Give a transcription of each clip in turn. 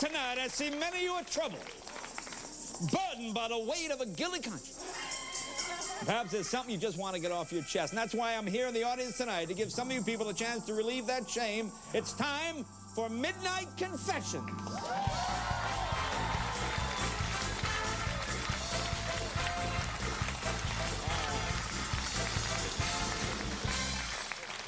tonight, I see many of you are troubled, burdened by the weight of a guilty conscience. Perhaps there's something you just want to get off your chest, and that's why I'm here in the audience tonight, to give some of you people a chance to relieve that shame. It's time for Midnight Confessions.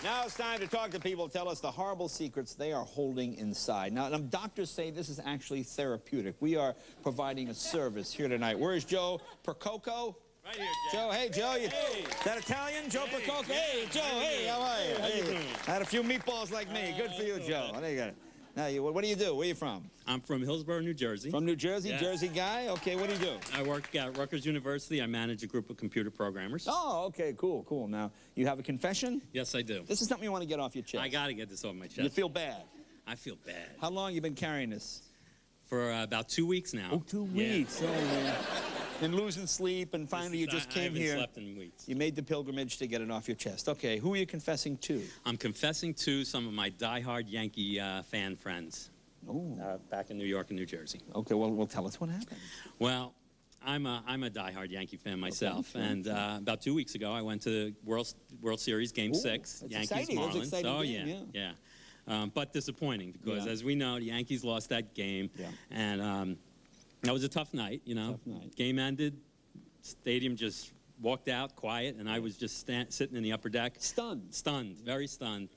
Now it's time to talk to people, tell us the horrible secrets they are holding inside. Now, doctors say this is actually therapeutic. We are providing a service here tonight. Where's Joe Percoco? Right here, Joe. Hey, Joe. Hey. Is that Italian? Joe Percoco? Yeah. Hey, Joe. Hey, how are you? How you doing? Had a few meatballs like me. Good for you, Joe. There you go. Now, what do you do? Where are you from? I'm from Hillsborough, New Jersey. From New Jersey? Yeah. Jersey guy? Okay, what do you do? I work at Rutgers University. I manage a group of computer programmers. Oh, okay, cool, cool. Now, you have a confession? Yes, I do. This is something you want to get off your chest. I got to get this off my chest. You feel bad? I feel bad. How long you been carrying this? For about 2 weeks now. Oh, 2 weeks. Yeah. Oh, man. And losing sleep, and finally you just came here. I haven't slept in weeks. You made the pilgrimage to get it off your chest. Okay, who are you confessing to? I'm confessing to some of my diehard Yankee fan friends. Oh. Back in New York and New Jersey. Okay, well, tell us what happened. Well, I'm a diehard Yankee fan myself, Okay. and about 2 weeks ago I went to World Series Game 6, that's Yankees exciting. That's Marlins. exciting Oh game, yeah. But disappointing because, Yeah. as we know, the Yankees lost that game, Yeah. and that was a tough night. You know, Tough night. Game ended, stadium just walked out quiet, and I was just sitting in the upper deck, Stunned. very stunned.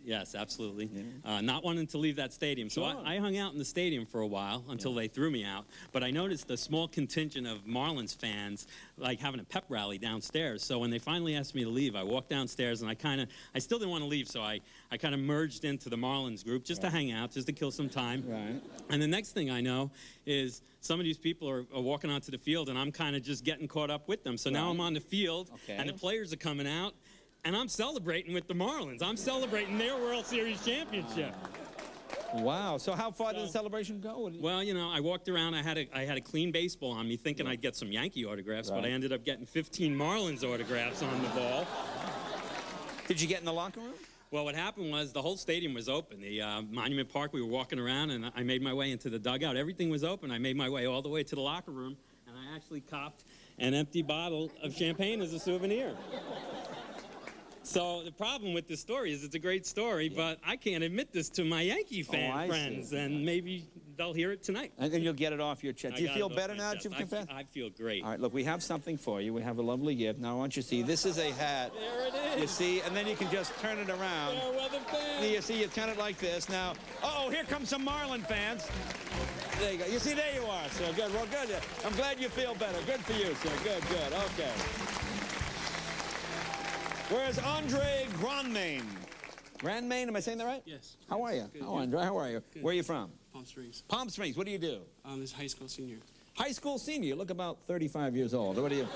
Yes, absolutely. Yeah. Not wanting to leave that stadium. So Sure. I hung out in the stadium for a while until they threw me out. But I noticed a small contingent of Marlins fans like having a pep rally downstairs. So when they finally asked me to leave, I walked downstairs and I still didn't want to leave. So I kind of merged into the Marlins group just to hang out, just to kill some time. Right. And the next thing I know is some of these people are walking onto the field and I'm kind of just getting caught up with them. So now I'm on the field and the players are coming out. And I'm celebrating with the Marlins. I'm celebrating their World Series championship. Wow. So how far did the celebration go? Well, you know, I walked around. I had a clean baseball on me, thinking I'd get some Yankee autographs, but I ended up getting 15 Marlins autographs on the ball. Did you get in the locker room? Well, what happened was the whole stadium was open. The Monument Park, we were walking around, and I made my way into the dugout. Everything was open. I made my way all the way to the locker room, and I actually copped an empty bottle of champagne as a souvenir. So the problem with this story is it's a great story, but I can't admit this to my Yankee fan friends, and maybe they'll hear it tonight. And then you'll get it off your chest. Do you feel better now that you've confessed? I feel great. All right, look, we have something for you. We have a lovely gift. Now, I want you to see, this is a hat. There it is. You see, and then you can just turn it around. Fair weather fans. You see, you turn it like this. Now, oh, here comes some Marlin fans. There you go. You see, there you are, sir. Good. Well, good. I'm glad you feel better. Good for you, sir. Good. Okay. Where's Andre Grandmain? Grandmain, am I saying that right? Yes. How are you? Good, Andre, how are you? Good. Where are you from? Palm Springs. Palm Springs. What do you do? This high school senior. High school senior. You look about 35 years old. What do you...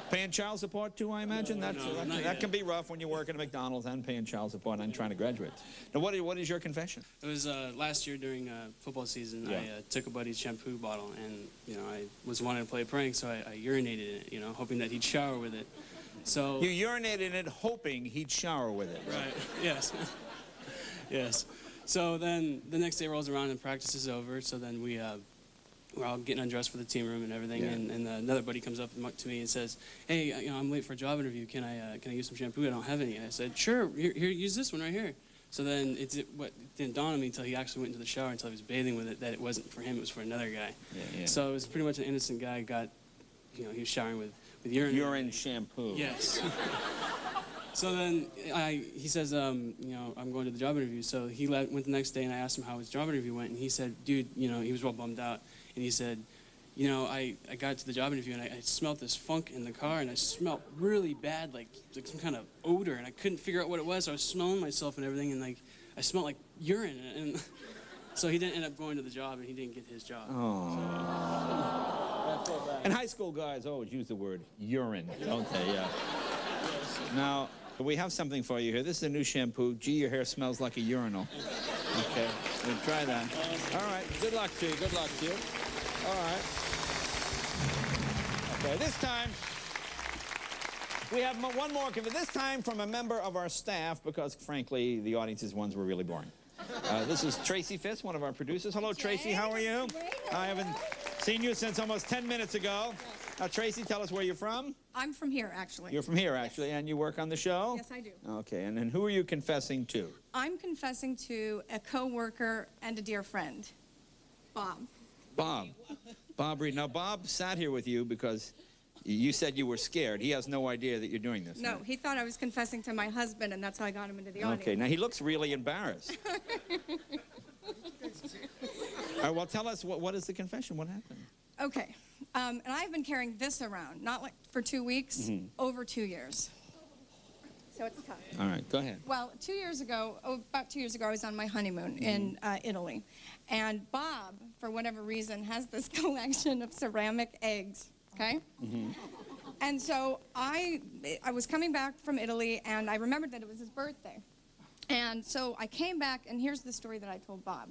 Paying child support too, I imagine? No, that can be rough when you work at a McDonald's and paying child support and trying to graduate. Now, what is your confession? It was last year during football season. Yeah. I took a buddy's shampoo bottle, and I was wanting to play a prank, so I urinated in it, hoping that he'd shower with it. So You urinated in it hoping he'd shower with it. Right. Yes. Yes. So then the next day rolls around and practice is over. So then we're all getting undressed for the team room and everything. Yeah. And another buddy comes up to me and says, "Hey, I'm late for a job interview. Can I use some shampoo? I don't have any." And I said, "Sure. Here, use this one right here." So then it didn't dawn on me until he actually went into the shower, until he was bathing with it, that it wasn't for him. It was for another guy. Yeah. So it was pretty much an innocent guy. He was showering with urine. Urine shampoo. Yes. So then he says, I'm going to the job interview. So he went the next day, and I asked him how his job interview went, and he said, dude, he was real bummed out, and he said, I got to the job interview, and I smelled this funk in the car, and I smelled really bad, like some kind of odor, and I couldn't figure out what it was. So I was smelling myself and everything, and I smelled like urine, and so he didn't end up going to the job, and he didn't get his job. Oh. And high school guys always use the word urine, don't they? Yeah. Now, we have something for you here. This is a new shampoo. Gee, your hair smells like a urinal. Okay, we'll try that. All right, good luck to you, All right. Okay, this time, we have one more. This time from a member of our staff, because, frankly, the audience's ones were really boring. This is Tracie Fiss, one of our producers. Hello, Tracie. How are you? I haven't seen you since almost 10 minutes ago. Now, Tracie, tell us where you're from. I'm from here, actually. You're from here, actually, and you work on the show? Yes, I do. Okay, and then who are you confessing to? I'm confessing to a co-worker and a dear friend, Bob. Bob. Bob Reed. Now, Bob sat here with you because you said you were scared. He has no idea that you're doing this. No, right? he thought I was confessing to my husband, and that's how I got him into the audience. Okay, now he looks really embarrassed. All right, well, tell us, what is the confession? What happened? Okay, and I've been carrying this around, not like for 2 weeks, over 2 years. So it's tough. All right, go ahead. Well, about 2 years ago, I was on my honeymoon in Italy. And Bob, for whatever reason, has this collection of ceramic eggs, okay? And so I was coming back from Italy, and I remembered that it was his birthday. And so I came back, and here's the story that I told Bob.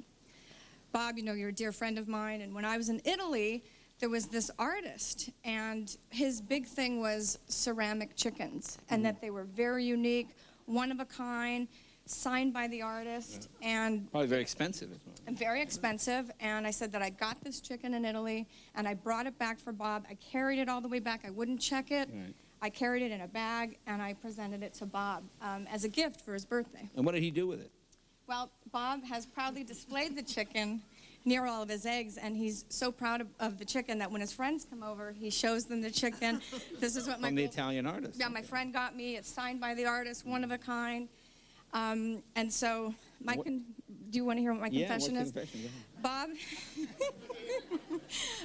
Bob, you know, you're a dear friend of mine, and when I was in Italy, there was this artist, and his big thing was ceramic chickens, and that they were very unique, one of a kind, signed by the artist, and Probably very expensive as well. very expensive. And I said that I got this chicken in Italy, and I brought it back for Bob. I carried it all the way back. I wouldn't check it. Right. I carried it in a bag, and I presented it to Bob as a gift for his birthday. And what did he do with it? Well, Bob has proudly displayed the chicken near all of his eggs, and he's so proud of the chicken that when his friends come over, he shows them the chicken. This is what From the Italian artist. Yeah, my friend got me. It's signed by the artist, one of a kind. And so, do you want to hear what my confession is? Confession? Go ahead. Bob,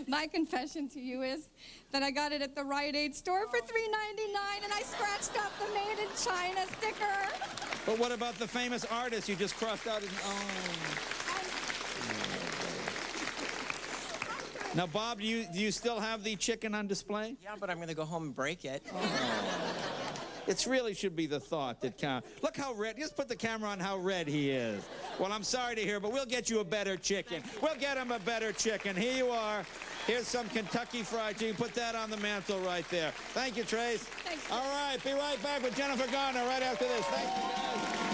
my confession to you is that I got it at the Rite Aid store for $3.99, and I scratched off the Made in China sticker. But what about the famous artist you just crossed out? Now, Bob, do you still have the chicken on display? Yeah, but I'm going to go home and break it. It really should be the thought that counts. Look how red. Just put the camera on how red he is. Well, I'm sorry to hear, but we'll get you a better chicken. We'll get him a better chicken. Here you are. Here's some Kentucky Fried Chicken. Put that on the mantle right there. Thank you, Trace. Thanks. All right, be right back with Jennifer Garner right after this. Thank you, guys.